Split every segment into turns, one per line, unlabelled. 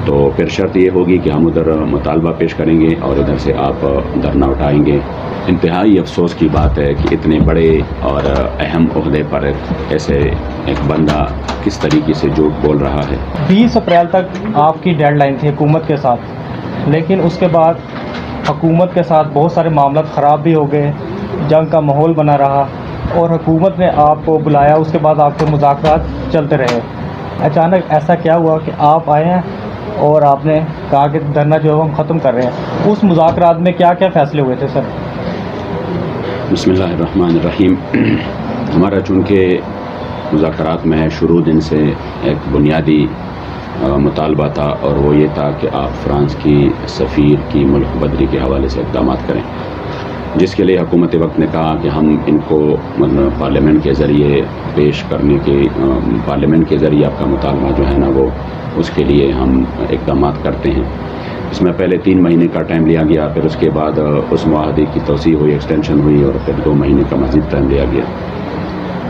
تو پھر شرط یہ ہوگی کہ ہم ادھر مطالبہ پیش کریں گے اور ادھر سے آپ دھرنا اٹھائیں گے۔ انتہائی افسوس کی بات ہے کہ اتنے بڑے اور اہم عہدے پر ایسے ایک بندہ کس طریقے سے جھوٹ بول رہا ہے۔
20 اپریل تک آپ کی ڈیڈ لائن تھی حکومت کے ساتھ، لیکن اس کے بعد حکومت کے ساتھ بہت سارے معاملات خراب بھی ہو گئے، جنگ کا ماحول بنا رہا اور حکومت نے آپ کو بلایا، اس کے بعد آپ کے مذاکرات چلتے رہے۔ اچانک ایسا کیا ہوا کہ آپ آئے ہیں اور آپ نے کہا کہ دھرنا جو ہے وہ ہم ختم کر رہے ہیں؟ اس مذاکرات میں کیا کیا فیصلے ہوئے تھے سر؟
بسم اللہ الرحمن الرحیم۔ ہمارا چونکہ مذاکرات میں شروع دن سے ایک بنیادی مطالبہ تھا، اور وہ یہ تھا کہ آپ فرانس کی سفیر کی ملک بدری کے حوالے سے اقدامات کریں، جس کے لیے حکومت وقت نے کہا کہ ہم ان کو پارلیمنٹ کے ذریعے پیش کرنے کے، پارلیمنٹ کے ذریعے آپ کا مطالبہ جو ہے نا وہ اس کے لیے ہم اقدامات کرتے ہیں۔ اس میں پہلے 3 مہینے کا ٹائم لیا گیا، پھر اس کے بعد اس معاہدے کی توسیع ہوئی، ایکسٹینشن ہوئی، اور پھر 2 مہینے کا مزید ٹائم لیا گیا۔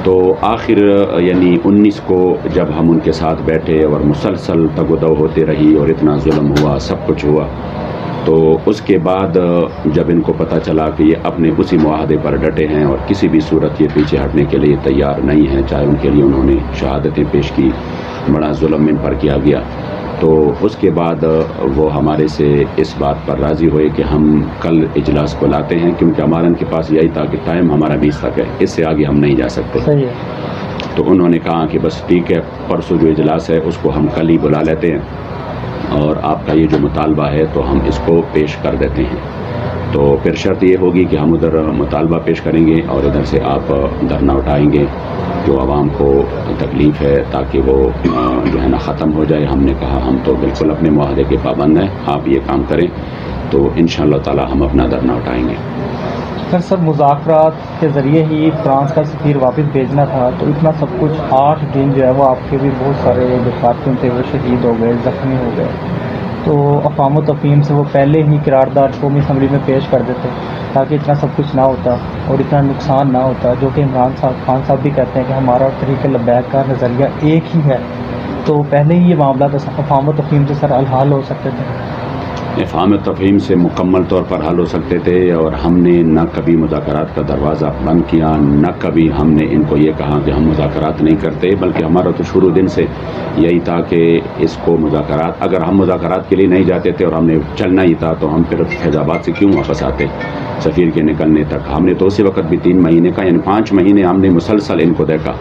تو آخر یعنی 19 کو جب ہم ان کے ساتھ بیٹھے اور مسلسل تگ و دو ہوتے رہی اور اتنا ظلم ہوا، سب کچھ ہوا، تو اس کے بعد جب ان کو پتہ چلا کہ یہ اپنے اسی معاہدے پر ڈٹے ہیں اور کسی بھی صورت یہ پیچھے ہٹنے کے لیے تیار نہیں ہیں، چاہے ان کے لیے انہوں نے شہادتیں پیش کی، بڑا ظلم ان پر کیا گیا، تو اس کے بعد وہ ہمارے سے اس بات پر راضی ہوئے کہ ہم کل اجلاس کو لاتے ہیں، کیونکہ ہمارا ان کے پاس یہی تھا کہ ٹائم ہمارا 20 تک ہے، اس سے آگے ہم نہیں جا سکتے۔
صحیح ہے۔
تو انہوں نے کہا کہ بس ٹھیک ہے، پرسوں جو اجلاس ہے اس کو ہم کل ہی بلا لیتے ہیں، اور آپ کا یہ جو مطالبہ ہے تو ہم اس کو پیش کر دیتے ہیں۔ تو پھر شرط یہ ہوگی کہ ہم ادھر مطالبہ پیش کریں گے اور ادھر سے آپ دھرنا اٹھائیں گے، جو عوام کو تکلیف ہے، تاکہ وہ جو ہے نا ختم ہو جائے۔ ہم نے کہا ہم تو بالکل اپنے معاہدے کے پابند ہیں، آپ یہ کام کریں، تو انشاءاللہ تعالی ہم اپنا دھرنا اٹھائیں گے۔
سر مذاکرات کے ذریعے ہی فرانس کا سفیر واپس بھیجنا تھا، تو اتنا سب کچھ 8 دن جو ہے وہ آپ کے بھی بہت سارے جو کارکن تھے وہ شہید ہو گئے، زخمی ہو گئے، تو افہام و تفہیم سے وہ پہلے ہی قرارداد قومی اسمبلی میں پیش کر دیتے تاکہ اتنا سب کچھ نہ ہوتا اور اتنا نقصان نہ ہوتا، جو کہ عمران خان صاحب بھی کہتے ہیں کہ ہمارا طریق لبیک کا نظریہ ایک ہی ہے، تو پہلے ہی یہ معاملات افہام و تفہیم سے سر الحال ہو سکتے تھے۔
افہام تفہیم سے مکمل طور پر حل ہو سکتے تھے، اور ہم نے نہ کبھی مذاکرات کا دروازہ بند کیا، نہ کبھی ہم نے ان کو یہ کہا کہ ہم مذاکرات نہیں کرتے، بلکہ ہمارا تو شروع دن سے یہی تھا کہ اس کو مذاکرات، اگر ہم مذاکرات کے لیے نہیں جاتے تھے اور ہم نے چلنا ہی تھا تو ہم پھر فیض آباد سے کیوں واپس آتے سفیر کے نکلنے تک؟ ہم نے تو اسی وقت بھی 3 مہینے کا، یعنی 5 مہینے ہم نے مسلسل ان کو دیکھا،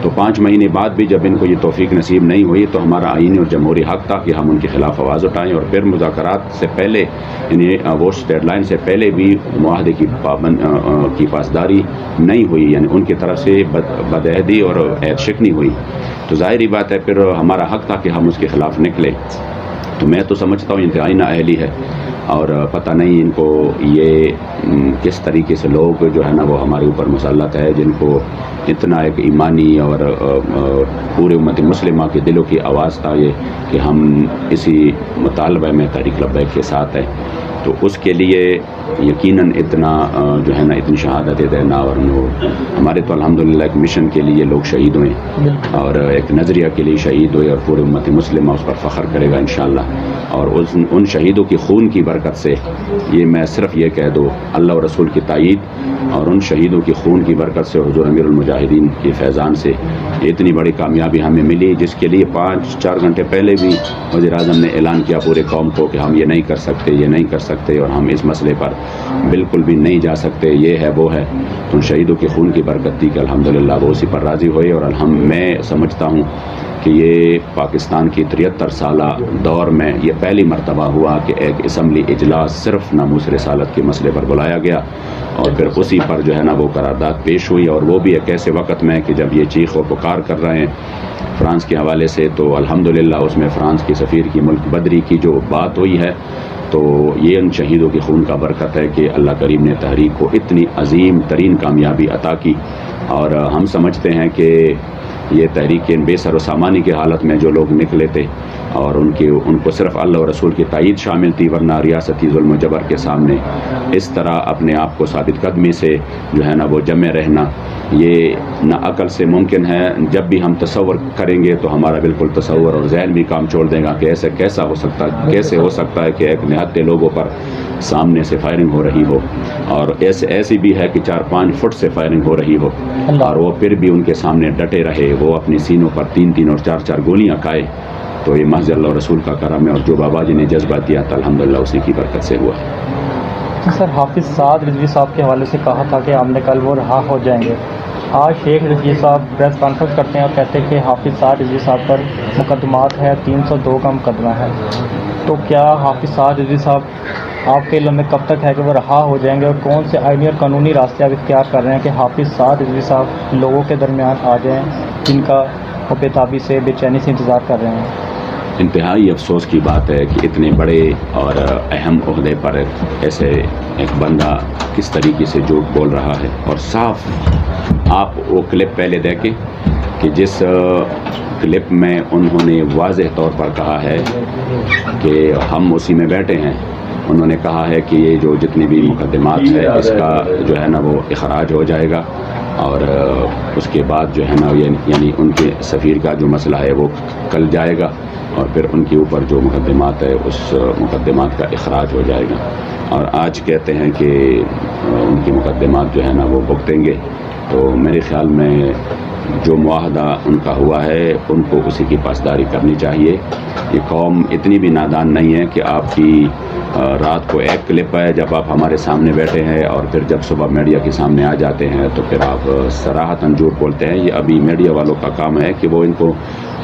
تو 5 مہینے بعد بھی جب ان کو یہ توفیق نصیب نہیں ہوئی تو ہمارا آئینی اور جمہوری حق تھا کہ ہم ان کے خلاف آواز اٹھائیں، اور پھر مذاکرات سے پہلے یعنی وہ ڈیڈ لائن سے پہلے بھی معاہدے کی پاسداری نہیں ہوئی، یعنی ان کی طرف سے بدعہدی اور عہد شکنی ہوئی، تو ظاہری بات ہے پھر ہمارا حق تھا کہ ہم اس کے خلاف نکلے۔ تو میں تو سمجھتا ہوں انتہائی نااہلی ہے، اور پتہ نہیں ان کو یہ کس طریقے سے لوگ جو ہے نا وہ ہمارے اوپر مسلط ہے، جن کو اتنا ایک ایمانی اور پورے امت مسلمہ کے دلوں کی آواز تھا یہ کہ ہم اسی مطالبہ میں تحریک لبیک کے ساتھ ہیں، تو اس کے لیے یقیناً اتنا جو ہے نا اتنی شہادتیں دینا، اور ہمارے تو الحمدللہ ایک مشن کے لیے لوگ شہید ہوئے اور ایک نظریہ کے لیے شہید ہوئے، اور پورے امت مسلمہ اس پر فخر کرے گا انشاءاللہ، اور ان شہیدوں کی خون کی برکت سے، یہ میں صرف یہ کہہ دوں اللہ اور رسول کی تائید اور ان شہیدوں کی خون کی برکت سے، حضور امیر المجاہدین کے فیضان سے اتنی بڑی کامیابی ہمیں ملی، جس کے لیے 5-4 گھنٹے پہلے بھی وزیر اعظم نے اعلان کیا پورے قوم کو کہ ہم یہ نہیں کر سکتے، یہ نہیں کر سکتے، اور ہم اس مسئلے پر بالکل بھی نہیں جا سکتے، یہ ہے وہ ہے، تو ان شہیدوں کی خون کی برکت تھی کہ الحمدللہ وہ اسی پر راضی ہوئے، اور میں سمجھتا ہوں کہ یہ پاکستان کی 73 سالہ دور میں یہ پہلی مرتبہ ہوا کہ ایک اسمبلی اجلاس صرف ناموس رسالت کے مسئلے پر بلایا گیا، اور پھر اسی پر جو ہے نا وہ قرارداد پیش ہوئی، اور وہ بھی ایک ایسے وقت میں کہ جب یہ چیخ و پکار کر رہے ہیں فرانس کے حوالے سے، تو الحمدللہ اس میں فرانس کے سفیر کی ملک بدری کی جو بات ہوئی ہے، تو یہ ان شہیدوں کی خون کا برکت ہے کہ اللہ کریم نے تحریک کو اتنی عظیم ترین کامیابی عطا کی، اور ہم سمجھتے ہیں کہ یہ تحریک بے سر و سامانی کی حالت میں جو لوگ نکلے تھے اور ان کو صرف اللہ و رسول کی تائید شامل تھی، ورنہ ریاستی ظلم و جبر کے سامنے اس طرح اپنے آپ کو ثابت قدمی سے جو ہے نا وہ جمع رہنا یہ نہ عقل سے ممکن ہے. جب بھی ہم تصور کریں گے تو ہمارا بالکل تصور اور ذہن بھی کام چھوڑ دے گا کہ ایسے کیسے ہو سکتا ہے کہ ایک نہتے لوگوں پر سامنے سے فائرنگ ہو رہی ہو, اور ایسی بھی ہے کہ 4-5 فٹ سے فائرنگ ہو رہی ہو, اور وہ پھر بھی ان کے سامنے ڈٹے رہے, وہ اپنی سینوں پر 3 اور 4 گولیاں کھائے. تو یہ محض اللہ اور رسول کا کرم ہے, اور جو بابا جی نے جذبہ دیا تھا الحمدللہ اسی کی برکت سے ہوا.
سر, حافظ سعد رضوی صاحب کے حوالے سے کہا تھا کہ ہم نے کل وہ رہا ہو جائیں گے. آج شیخ رضوی صاحب پریس کانفرنس کرتے ہیں اور کہتے ہیں کہ حافظ سعد رضوی صاحب پر مقدمات ہے, 302 کا مقدمہ ہے. تو کیا حافظ سعد رضوی صاحب آپ کے علم میں کب تک ہے کہ وہ رہا ہو جائیں گے, اور کون سے آئینی اور قانونی راستے آپ اختیار کر رہے ہیں کہ حافظ سعد رضوی صاحب لوگوں کے درمیان آ جائیں جن کا وہ بےتابی سے بے چینی سے انتظار کر رہے ہیں؟
انتہائی افسوس کی بات ہے کہ اتنے بڑے اور اہم عہدے پر ایسے ایک بندہ کس طریقے سے جھوٹ بول رہا ہے. اور صاف آپ وہ کلپ پہلے دیکھیں کہ جس کلپ میں انہوں نے واضح طور پر کہا ہے کہ ہم اسی میں بیٹھے ہیں. انہوں نے کہا ہے کہ یہ جو جتنے بھی مقدمات ہے اس کا جو ہے نا وہ اخراج ہو جائے گا, اور اس کے بعد جو ہے نا یعنی ان کے سفیر کا جو مسئلہ ہے وہ کل جائے گا, اور پھر ان کے اوپر جو مقدمات ہے اس مقدمات کا اخراج ہو جائے گا. اور آج کہتے ہیں کہ ان کی مقدمات جو ہے نا وہ بھگتیں گے. تو میرے خیال میں جو معاہدہ ان کا ہوا ہے ان کو اسی کی پاسداری کرنی چاہیے. یہ قوم اتنی بھی نادان نہیں ہے کہ آپ کی رات کو ایک کلپ ہے جب آپ ہمارے سامنے بیٹھے ہیں, اور پھر جب صبح میڈیا کے سامنے آ جاتے ہیں تو پھر آپ صراحتاً جھوٹ بولتے ہیں. یہ ابھی میڈیا والوں کا کام ہے کہ وہ ان کو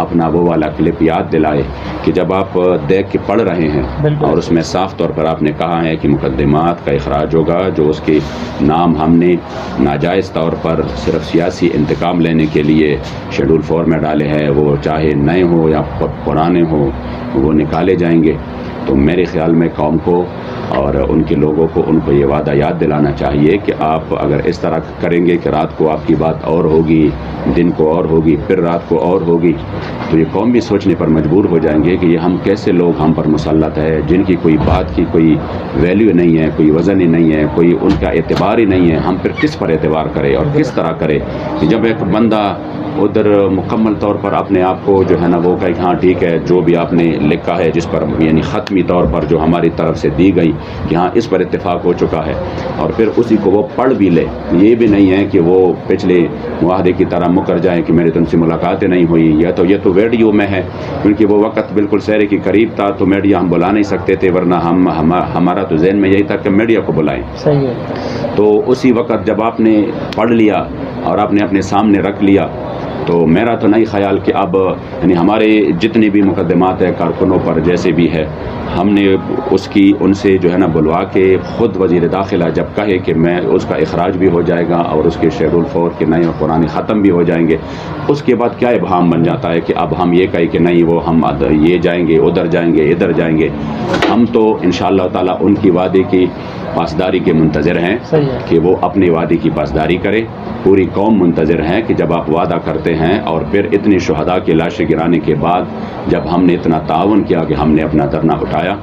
اپنا وہ والا کلپ یاد دلائے کہ جب آپ دیکھ کے پڑھ رہے ہیں اور اس میں صاف طور پر آپ نے کہا ہے کہ مقدمات کا اخراج ہوگا, جو اس کے نام ہم نے ناجائز طور پر صرف سیاسی انتقام لینے کے لیے شیڈول 4 میں ڈالے ہیں, وہ چاہے نئے ہوں یا پرانے ہوں وہ نکالے جائیں گے. تو میرے خیال میں قوم کو اور ان کے لوگوں کو ان کو یہ وعدہ یاد دلانا چاہیے کہ آپ اگر اس طرح کریں گے کہ رات کو آپ کی بات اور ہوگی, دن کو اور ہوگی, پھر رات کو اور ہوگی, تو یہ قوم بھی سوچنے پر مجبور ہو جائیں گے کہ یہ ہم کیسے لوگ ہم پر مسلط ہے جن کی کوئی بات کی کوئی ویلیو نہیں ہے, کوئی وزن ہی نہیں ہے, کوئی ان کا اعتبار ہی نہیں ہے. ہم پھر کس پر اعتبار کرے اور کس طرح کرے کہ جب ایک بندہ ادھر مکمل طور پر اپنے آپ کو جو ہے نا وہ کہ ہاں ٹھیک ہے جو بھی آپ نے لکھا ہے جس پر یعنی حتمی طور پر جو ہماری طرف سے دی گئی کہ ہاں اس پر اتفاق ہو چکا ہے, اور پھر اسی کو وہ پڑھ بھی لے. یہ بھی نہیں ہے کہ وہ پچھلے معاہدے کی طرح مکر جائیں کہ میری تم سے ملاقاتیں نہیں ہوئی, یہ تو ویڈیو میں ہے, کیونکہ وہ وقت بالکل سہرے کے قریب تھا تو میڈیا ہم بلا نہیں سکتے تھے, ورنہ ہمارا تو ذہن میں یہی تھا کہ میڈیا کو بلائیں.
صحیح ہے.
تو اسی وقت جب آپ نے پڑھ لیا اور آپ نے اپنے سامنے رکھ لیا تو میرا تو نہیں خیال کہ اب یعنی ہمارے جتنے بھی مقدمات ہیں کارکنوں پر جیسے بھی ہے, ہم نے ان سے جو ہے نا بلوا کے خود وزیر داخلہ جب کہے کہ میں اس کا اخراج بھی ہو جائے گا اور اس کے شیڈول 4 کے نئے اور پرانے ختم بھی ہو جائیں گے, اس کے بعد کیا ابہام بن جاتا ہے کہ اب ہم یہ کہیں کہ نہیں وہ ہم یہ جائیں گے, ادھر جائیں گے, ادھر جائیں گے. ہم تو انشاءاللہ تعالی ان کی وعدے کی پاسداری کے منتظر ہیں کہ وہ اپنے وعدے کی پاسداری کرے. پوری قوم منتظر ہیں کہ جب آپ وعدہ کرتے ہیں اور پھر اتنی شہداء کی لاشیں گرانے کے بعد جب ہم نے اتنا تعاون کیا کہ ہم نے اپنا دھرنا اٹھایا,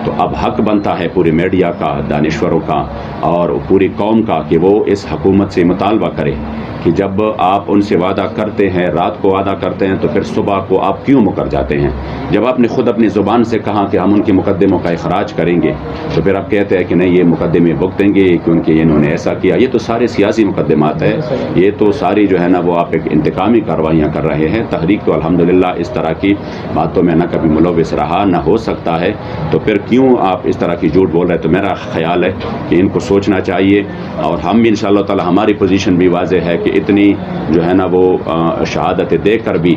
تو اب حق بنتا ہے پوری میڈیا کا, دانشوروں کا اور پوری قوم کا کہ وہ اس حکومت سے مطالبہ کرے کہ جب آپ ان سے وعدہ کرتے ہیں, رات کو وعدہ کرتے ہیں, تو پھر صبح کو آپ کیوں مکر جاتے ہیں؟ جب آپ نے خود اپنی زبان سے کہا کہ ہم ان کے مقدموں کا اخراج کریں گے, تو پھر آپ کہتے ہیں کہ نہیں یہ مقدمے بھگتیں گے کیونکہ انہوں نے ایسا کیا. یہ تو سارے سیاسی مقدمات ہیں, یہ تو ساری جو ہے نا وہ آپ ایک انتقامی کارروائیاں کر رہے ہیں. تحریک تو الحمدللہ اس طرح کی باتوں میں نہ کبھی ملوث رہا نہ ہو سکتا ہے, تو پھر کیوں آپ اس طرح کی جھوٹ بول رہے ہیں؟ تو میرا خیال ہے کہ ان کو سوچنا چاہیے, اور ہم بھی انشاءاللہ تعالی ہماری پوزیشن بھی واضح ہے کہ اتنی جو ہے نا وہ شہادتیں دے کر بھی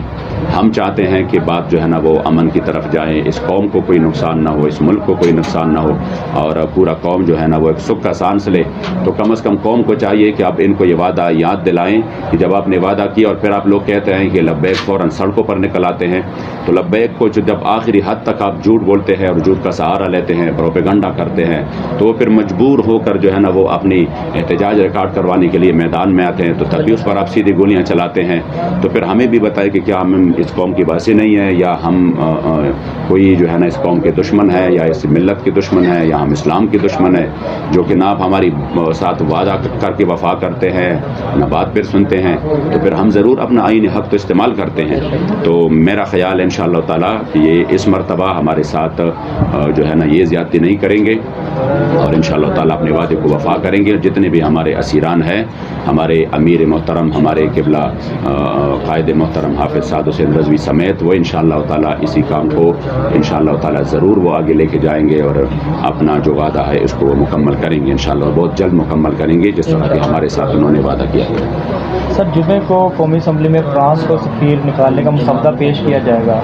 ہم چاہتے ہیں کہ بات جو ہے نا وہ امن کی طرف جائے, اس قوم کو کوئی نقصان نہ ہو, اس ملک کو کوئی نقصان نہ ہو, اور پورا قوم جو ہے نا وہ ایک سکھ کا سانس لے. تو کم از کم قوم کو چاہیے کہ آپ ان کو یہ وعدہ یاد دلائیں کہ جب آپ نے وعدہ کیا اور پھر آپ لوگ کہتے ہیں کہ لبیک فوراً سڑکوں پر نکل آتے ہیں, تو لبیک کو جب آخری حد تک آپ جھوٹ بولتے ہیں اور جھوٹ کا سہارا لیتے ہیں, پروپیگنڈا کرتے ہیں, تو وہ پھر مجبور ہو کر جو ہے نا وہ اپنی احتجاج ریکارڈ کروانے کے لیے میدان میں آتے ہیں. تو بھی اس پر آپ سیدھی گولیاں چلاتے ہیں تو پھر ہمیں بھی بتائے کہ کیا ہم اس قوم کی باسی نہیں ہے یا ہم کوئی جو ہے نا اس قوم کے دشمن ہے یا اس ملت کے دشمن ہے یا ہم اسلام کے دشمن ہے، جو کہ نہ آپ ہماری ساتھ وعدہ کر کے وفا کرتے ہیں نہ بات پھر سنتے ہیں، تو پھر ہم ضرور اپنا آئینی حق تو استعمال کرتے ہیں۔ تو میرا خیال ہے انشاءاللہ تعالیٰ کہ یہ اس مرتبہ ہمارے ساتھ جو ہے نا یہ زیادتی نہیں کریں گے اور انشاءاللہ تعالیٰ اپنے وعدے کو وفا کریں گے۔ جتنے بھی ہمارے اسیران ہیں، ہمارے امیر محترم، ہمارے قبلہ قائد محترم حافظ سعد حسین رضوی سمیت، وہ انشاءاللہ تعالیٰ اسی کام کو انشاءاللہ تعالیٰ ضرور وہ آگے لے کے جائیں گے اور اپنا جو وعدہ ہے اس کو وہ مکمل کریں گے انشاءاللہ، بہت جلد مکمل کریں گے جس طرح کہ ہمارے ساتھ انہوں نے وعدہ کیا ہے۔
سر، جمعے کو قومی اسمبلی میں فرانس کو سفیر نکالنے کا مسودہ پیش کیا جائے گا،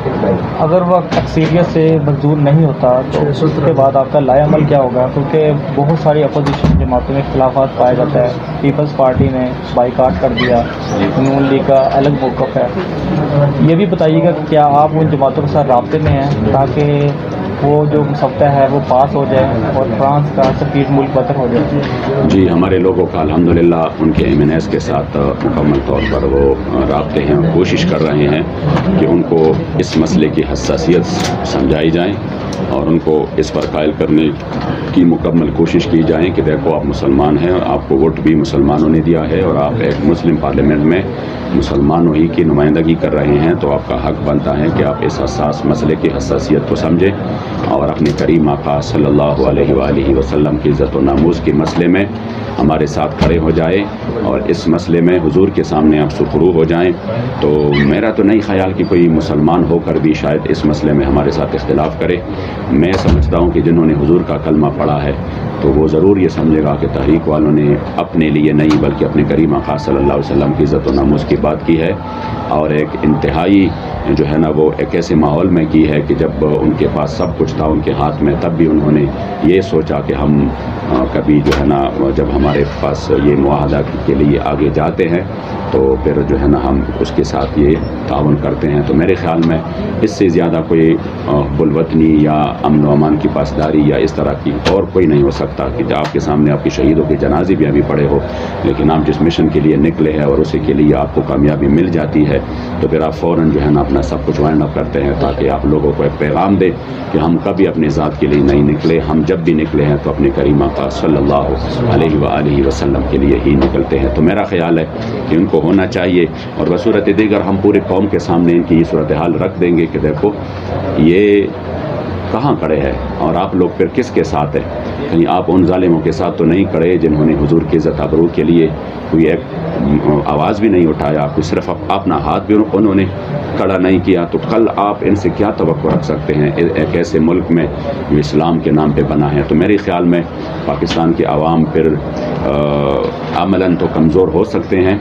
اگر وہ اکثریت سے منظور نہیں ہوتا تو اس کے بعد آپ کا لائے عمل کیا ہوگا؟ کیونکہ بہت ساری اپوزیشن جماعتوں میں اختلافات پائے جاتا ہے، پیپلز پارٹی نے بائیکاٹ کر دیا، نون لیگ کا الگ موقف ہے۔ یہ بھی بتائیے گا کہ کیا آپ ان جماعتوں کے ساتھ رابطے میں ہیں تاکہ وہ جو مسودہ ہے وہ پاس ہو جائے اور فرانس کا سفیر ملک بدر ہو جائے؟
جی، ہمارے لوگوں کا الحمدللہ ان کے ایم این ایس کے ساتھ مکمل طور پر وہ رابطے ہیں اور کوشش کر رہے ہیں کہ ان کو اس مسئلے کی حساسیت سمجھائی جائیں اور ان کو اس پر قائل کرنے کی مکمل کوشش کی جائیں کہ دیکھو آپ مسلمان ہیں، آپ کو ووٹ بھی مسلمانوں نے دیا ہے اور آپ ایک مسلم پارلیمنٹ میں مسلمانوں ہی کی نمائندگی کر رہے ہیں، تو آپ کا حق بنتا ہے کہ آپ اس حساس مسئلے کی حساسیت کو سمجھیں اور اپنے کریم آقا صلی اللہ علیہ وآلہ وسلم کی عزت و ناموس کے مسئلے میں ہمارے ساتھ کھڑے ہو جائے اور اس مسئلے میں حضور کے سامنے آپ سخرو ہو جائیں۔ تو میرا تو نہیں خیال کہ کوئی مسلمان ہو کر بھی شاید اس مسئلے میں ہمارے ساتھ اختلاف کرے۔ میں سمجھتا ہوں کہ جنہوں نے حضور کا کلمہ پڑھا ہے تو وہ ضرور یہ سمجھے گا کہ تحریک والوں نے اپنے لیے نہیں بلکہ اپنے کریم آقا صلی اللہ علیہ وسلم کی عزت و ناموس کی بات کی ہے اور ایک انتہائی جو ہے نا وہ ایک ایسے ماحول میں کی ہے کہ جب ان کے پاس سب کچھ تھا ان کے ہاتھ میں، تب بھی انہوں نے یہ سوچا کہ ہم کبھی جو ہے نا جب ہمارے پاس یہ معاہدہ کے لیے آگے جاتے ہیں تو پھر جو ہے نا ہم اس کے ساتھ یہ تعاون کرتے ہیں۔ تو میرے خیال میں اس سے زیادہ کوئی بلوطنی یا امن و امان کی پاسداری یا اس طرح کی اور کوئی نہیں ہو سکتا کہ آپ کے سامنے آپ کے شہیدوں کے جنازے بھی ابھی پڑے ہو، لیکن آپ جس مشن کے لیے نکلے ہیں اور اسی کے لیے آپ کو کامیابی مل جاتی ہے تو پھر آپ فوراً جو ہے نا اپنا سب کچھ وائنڈ اپ کرتے ہیں تاکہ آپ لوگوں کو ایک پیغام دیں کہ ہم کبھی اپنے ذات کے لیے نہیں نکلے، ہم جب بھی نکلے ہیں تو اپنے کریم آقا صلی اللہ علیہ وآلہ وسلم کے لیے ہی نکلتے ہیں۔ تو میرا خیال ہے کہ ان کو ہونا چاہیے اور بصورت دیگر ہم پورے قوم کے سامنے ان کی یہ صورتحال رکھ دیں گے کہ دیکھو یہ کہاں کھڑے ہیں اور آپ لوگ پھر کس کے ساتھ ہیں۔ کہیں آپ ان ظالموں کے ساتھ تو نہیں کھڑے جنہوں نے حضور کی عزت ابرو کے لیے کوئی ایک آواز بھی نہیں اٹھایا، کوئی صرف اپنا ہاتھ بھی انہوں نے کھڑا نہیں کیا، تو کل آپ ان سے کیا توقع رکھ سکتے ہیں ایک ایسے ملک میں جو اسلام کے نام پہ بنا ہے۔ تو میرے خیال میں پاکستان کے عوام پھر عملاً تو کمزور ہو سکتے ہیں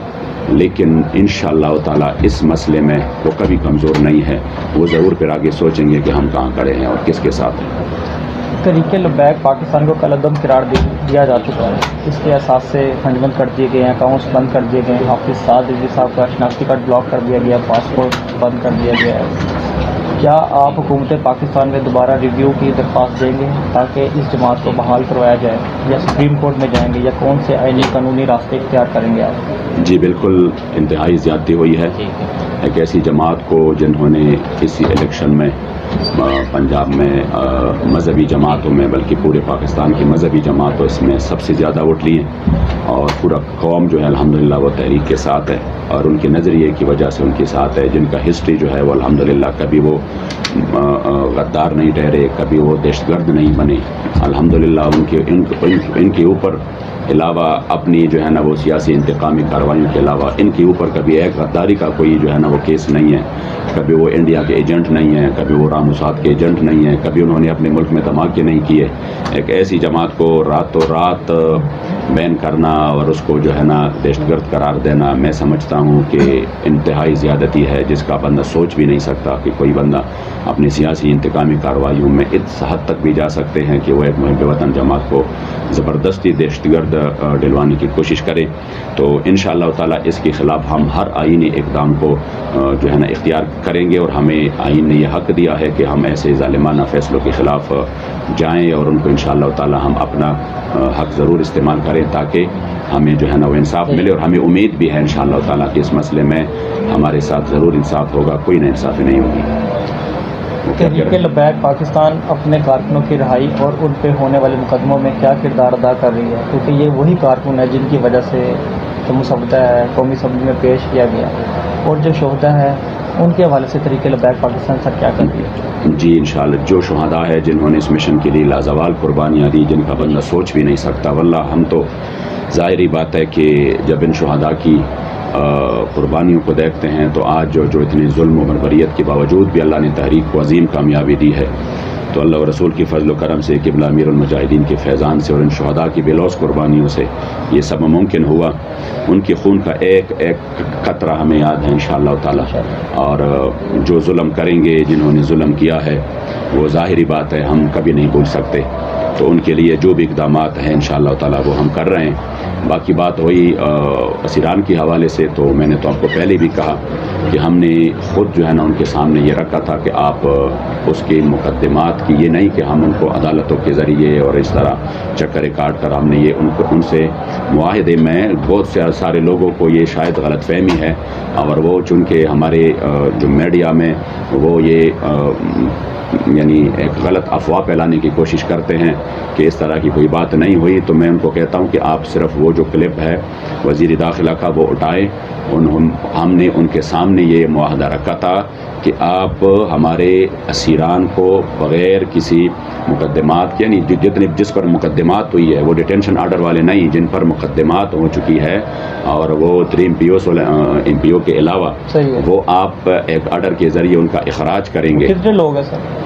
لیکن انشاءاللہ تعالیٰ اس مسئلے میں وہ کبھی کمزور نہیں ہے، وہ ضرور پھر آگے سوچیں گے کہ ہم کہاں کھڑے ہیں اور کس کے ساتھ ہیں۔
تحریک لبیک پاکستان کو کالعدم قرار دیا جا چکا ہے، اس کے اساس سے فنڈ بند کر دیے گئے ہیں، اکاؤنٹس بند کر دیے گئے ہیں، حافظ سعد رضوی صاحب کا شناختی کارڈ بلاک کر دیا گیا، پاسپورٹ بند کر دیا گیا ہے۔ کیا آپ حکومت پاکستان میں دوبارہ ریویو کی درخواست دیں گے تاکہ اس جماعت کو بحال کروایا جائے، یا سپریم کورٹ میں جائیں گے، یا کون سے آئینی قانونی راستے اختیار کریں گے آپ؟
جی بالکل، انتہائی زیادتی ہوئی ہے۔ ایک ایسی جماعت کو جنہوں نے اسی الیکشن میں پنجاب میں مذہبی جماعتوں میں بلکہ پورے پاکستان کی مذہبی جماعتوں اس میں سب سے زیادہ ووٹ لیے اور پورا قوم جو ہے الحمدللہ وہ تحریک کے ساتھ ہے اور ان کے نظریے کی وجہ سے ان کے ساتھ ہے، جن کا ہسٹری جو ہے وہ الحمدللہ کبھی وہ غدار نہیں ٹھہرے، کبھی وہ دہشت گرد نہیں بنے۔ الحمدللہ ان کے اوپر علاوہ اپنی جو ہے نا وہ سیاسی انتقامی کارروائیوں کے علاوہ ان کے اوپر کبھی ایک غداری کا کوئی جو ہے نا وہ کیس نہیں ہے، کبھی وہ انڈیا کے ایجنٹ نہیں ہیں، کبھی وہ راموساد کے ایجنٹ نہیں ہیں، کبھی انہوں نے اپنے ملک میں دھماکے نہیں کیے۔ ایک ایسی جماعت کو راتوں رات بین کرنا اور اس کو جو ہے نا دہشت گرد قرار دینا، میں سمجھتا ہوں کہ انتہائی زیادتی ہے جس کا بندہ سوچ بھی نہیں سکتا کہ کوئی بندہ اپنی سیاسی انتقامی کارروائیوں میں اس حد تک بھی جا سکتے ہیں کہ وہ ایک محب وطن جماعت کو زبردستی دہشت گرد ڈلوانے کی کوشش کرے۔ تو انشاءاللہ تعالیٰ اس کے خلاف ہم ہر آئینی اقدام کو جو ہے نا اختیار کریں گے اور ہمیں آئین نے یہ حق دیا ہے کہ ہم ایسے ظالمانہ فیصلوں کے خلاف جائیں اور ان کو انشاءاللہ تعالیٰ ہم اپنا حق ضرور استعمال کریں تاکہ ہمیں جو ہے نا وہ انصاف ملے، اور ہمیں امید بھی ہے انشاءاللہ تعالیٰ کہ اس مسئلے میں ہمارے ساتھ ضرور انصاف ہوگا، کوئی نا انصافی نہیں ہوگی۔
تحریک لبیک پاکستان اپنے کارکنوں کی رہائی اور ان پہ ہونے والے مقدموں میں کیا کردار ادا کر رہی ہے؟ کیونکہ یہ وہی کارکن ہے جن کی وجہ سے جو مسودہ ہے قومی اسمبلی میں پیش کیا گیا، اور جو شہداء ہے ان کے حوالے سے تحریک لبیک پاکستان سر کیا کر رہی ہے؟
جی انشاءاللہ جو شہداء ہے جنہوں نے اس مشن کے لیے لازوال قربانیاں دی، جن کا بندہ سوچ بھی نہیں سکتا، واللہ ہم تو ظاہری بات ہے کہ جب ان شہداء کی قربانیوں کو دیکھتے ہیں تو آج جو اتنے ظلم و بربریت کے باوجود بھی اللہ نے تحریک کو عظیم کامیابی دی ہے، تو اللہ و رسول کی فضل و کرم سے، قبلہ امیر المجاہدین کے فیضان سے اور ان شہداء کی بے لوث قربانیوں سے یہ سب ممکن ہوا۔ ان کے خون کا ایک ایک قطرہ ہمیں یاد ہے انشاءاللہ تعالی، اور جو ظلم کریں گے، جنہوں نے ظلم کیا ہے، وہ ظاہری بات ہے ہم کبھی نہیں بھول سکتے، تو ان کے لیے جو بھی اقدامات ہیں انشاءاللہ تعالی وہ ہم کر رہے ہیں۔ باقی بات ہوئی اسیران کے حوالے سے، تو میں نے تو آپ کو پہلے بھی کہا کہ ہم نے خود جو ہے نا ان کے سامنے یہ رکھا تھا کہ آپ اس کے مقدمات کی، یہ نہیں کہ ہم ان کو عدالتوں کے ذریعے اور اس طرح چکرے کاٹ کر ہم نے یہ ان سے معاہدے میں، بہت سے سارے لوگوں کو یہ شاید غلط فہمی ہے، اور وہ چونکہ ہمارے جو میڈیا میں وہ یہ یعنی ایک غلط افواہ پھیلانے کی کوشش کرتے ہیں کہ اس طرح کی کوئی بات نہیں ہوئی، تو میں ان کو کہتا ہوں کہ آپ صرف وہ جو کلپ ہے وزیر داخلہ کا وہ اٹھائیں۔ ہم نے ان کے سامنے یہ معاہدہ رکھا تھا کہ آپ ہمارے اسیران کو بغیر کسی مقدمات، یعنی جس پر مقدمات ہوئی ہے، وہ ڈیٹینشن آرڈر والے نہیں، جن پر مقدمات ہو چکی ہے اور وہ 3 ایم پی او کے علاوہ وہ آپ ایک آرڈر کے ذریعے ان کا اخراج کریں گے۔
کتنے لوگ ہیں سر؟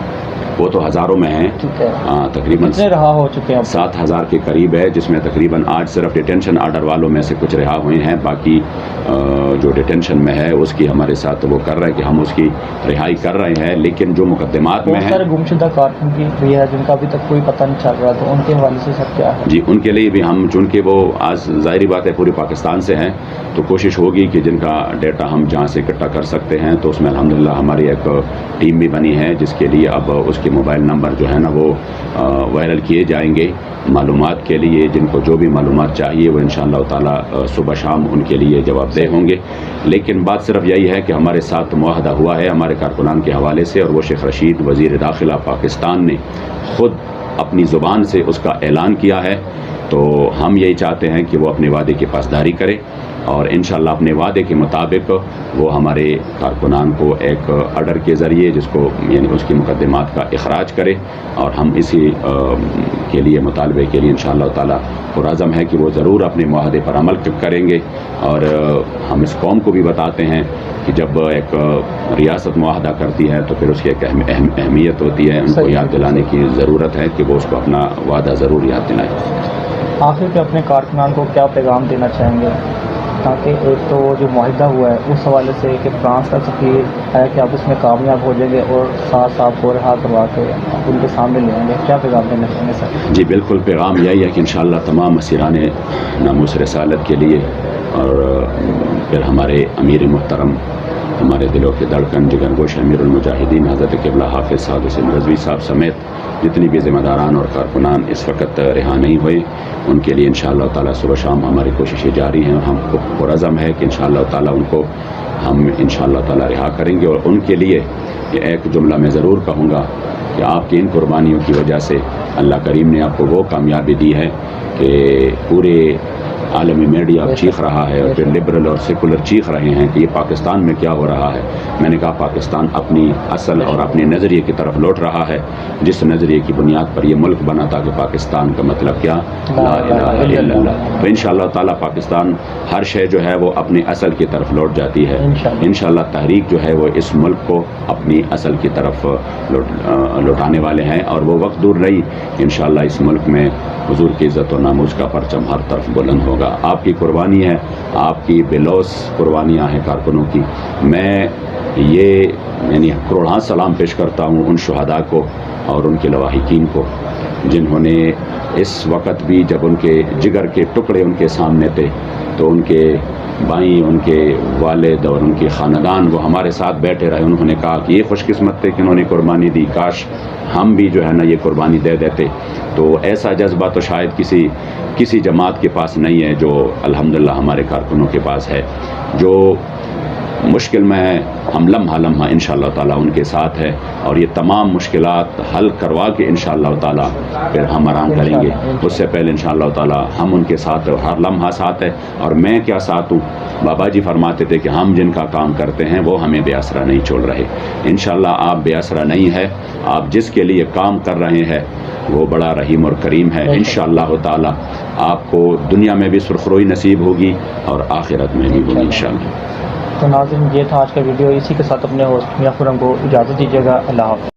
وہ تو ہزاروں میں ہیں، تقریباً
رہا ہو چکے ہیں
7,000 کے قریب ہے، جس میں تقریباً آج صرف ڈیٹینشن آرڈر والوں میں سے کچھ رہا ہوئے ہیں، باقی جو ڈیٹینشن میں ہے اس کی ہمارے ساتھ وہ کر رہے ہیں کہ ہم اس کی رہائی کر رہے ہیں، لیکن جو مقدمات میں ہیں
گمشدہ کارکن کی بھی ہے جن کا ابھی تک کوئی پتہ نہیں چل رہا، تو ان کے حوالے سے سب کیا ہے؟ جی
ان کے لیے بھی ہم، چونکہ وہ آج ظاہری بات ہے پورے پاکستان سے ہیں، تو کوشش ہوگی کہ جن کا ڈیٹا ہم جہاں سے اکٹھا کر سکتے ہیں، تو اس میں الحمدللہ ہماری ایک ٹیم بھی بنی ہے جس کے لیے اب اس کے موبائل نمبر جو ہے نا وہ وائرل کیے جائیں گے معلومات کے لیے، جن کو جو بھی معلومات چاہیے وہ انشاءاللہ تعالی صبح شام ان کے لیے جواب دہ ہوں گے۔ لیکن بات صرف یہی ہے کہ ہمارے ساتھ معاہدہ ہوا ہے ہمارے کارکنان کے حوالے سے، اور وہ شیخ رشید وزیر داخلہ پاکستان نے خود اپنی زبان سے اس کا اعلان کیا ہے، تو ہم یہی چاہتے ہیں کہ وہ اپنے وعدے کی پاسداری کرے، اور انشاءاللہ اپنے وعدے کے مطابق وہ ہمارے کارکنان کو ایک آرڈر کے ذریعے جس کو یعنی اس کی مقدمات کا اخراج کرے، اور ہم اسی کے لیے مطالبے کے لیے انشاءاللہ تعالی پرعزم ہے کہ وہ ضرور اپنے معاہدے پر عمل کریں گے۔ اور ہم اس قوم کو بھی بتاتے ہیں کہ جب ایک ریاست معاہدہ کرتی ہے تو پھر اس کی ایک اہمیت ہوتی ہے، ان کو یاد دلانے کی ضرورت ہے کہ وہ اس کو اپنا وعدہ ضرور یاد دلائیں۔
آخر پہ اپنے کارکنان کو کیا پیغام دینا چاہیں گے، تاکہ ایک تو جو معاہدہ ہوا ہے اس حوالے سے کہ فرانس کا سفیر ہے کہ آپ اس میں کامیاب ہو جائیں گے اور ساتھ آپ کو رہا کروا کے ان کے سامنے لیں گے، کیا پیغام دینا چاہیں گے سر؟ جی
بالکل، پیغام یہی ہے کہ انشاءاللہ تمام اسیران ناموس رسالت کے لیے، اور پھر ہمارے امیر محترم، ہمارے دلوں کے دھڑکن، جگر گوش امیر المجاہدین حضرت قبلہ حافظ سعد حسین رضوی صاحب سمیت جتنی بھی ذمہ داران اور کارکنان اس وقت رہا نہیں ہوئے، ان کے لیے انشاءاللہ تعالی صبح شام ہماری کوششیں جاری ہیں، اور ہم کو پرعزم ہے کہ انشاءاللہ تعالی ان کو ہم انشاءاللہ تعالی رہا کریں گے۔ اور ان کے لیے یہ ایک جملہ میں ضرور کہوں گا کہ آپ کی ان قربانیوں کی وجہ سے اللہ کریم نے آپ کو وہ کامیابی دی ہے کہ پورے عالمی میڈیا چیخ رہا ہے، اور پھر لبرل اور سیکولر چیخ رہے ہیں کہ یہ پاکستان میں کیا ہو رہا ہے۔ میں نے کہا پاکستان اپنی اصل اور اپنے نظریے کی طرف لوٹ رہا ہے، جس نظریے کی بنیاد پر یہ ملک بنا تھا کہ پاکستان کا مطلب کیا، لا الہ الا اللہ۔ تو انشاءاللہ تعالی پاکستان ہر شے جو ہے وہ اپنی اصل کی طرف لوٹ جاتی ہے۔ انشاءاللہ تحریک جو ہے وہ اس ملک کو اپنی اصل کی طرف لوٹانے والے ہیں، اور وہ وقت دور نہیں انشاءاللہ اس ملک میں حضور کی عزت و ناموس کا پرچم ہر طرف بلند ہوگا۔ آپ کی قربانی ہے، آپ کی بے لوث قربانیاں ہیں کارکنوں کی۔ میں یہ یعنی کروڑاں سلام پیش کرتا ہوں ان شہداء کو اور ان کے لواحقین کو، جنہوں نے اس وقت بھی جب ان کے جگر کے ٹکڑے ان کے سامنے تھے تو ان کے بھائی ان کے والد اور ان کے خاندان وہ ہمارے ساتھ بیٹھے رہے. انہوں نے کہا کہ یہ خوش قسمت تھے کہ انہوں نے قربانی دی, کاش ہم بھی جو ہے نا یہ قربانی دے دیتے. تو ایسا جذبہ تو شاید کسی جماعت کے پاس نہیں ہے جو الحمدللہ ہمارے کارکنوں کے پاس ہے. جو مشکل میں ہے ہم لمحہ لمحہ انشاءاللہ تعالیٰ ان کے ساتھ ہے, اور یہ تمام مشکلات حل کروا کے انشاءاللہ تعالیٰ پھر ہم آرام کریں گے. اس سے پہلے انشاءاللہ تعالیٰ ہم ان کے ساتھ ہیں, ہر لمحہ ساتھ ہے. اور میں کیا ساتھ ہوں, بابا جی فرماتے تھے کہ ہم جن کا کام کرتے ہیں وہ ہمیں بے آسرا نہیں چھوڑ رہے. انشاءاللہ آپ بے آسرا نہیں ہے, آپ جس کے لیے کام کر رہے ہیں وہ بڑا رحیم اور کریم ہے. انشاءاللہ تعالیٰ آپ کو دنیا میں بھی سرخروئی نصیب ہوگی اور آخرت میں بھی ہوگی انشاءاللہ.
تو ناظرین یہ تھا آج کا ویڈیو, اسی کے ساتھ اپنے ہوسٹ میاں خرم کو اجازت دیجیے گا. اللہ حافظ.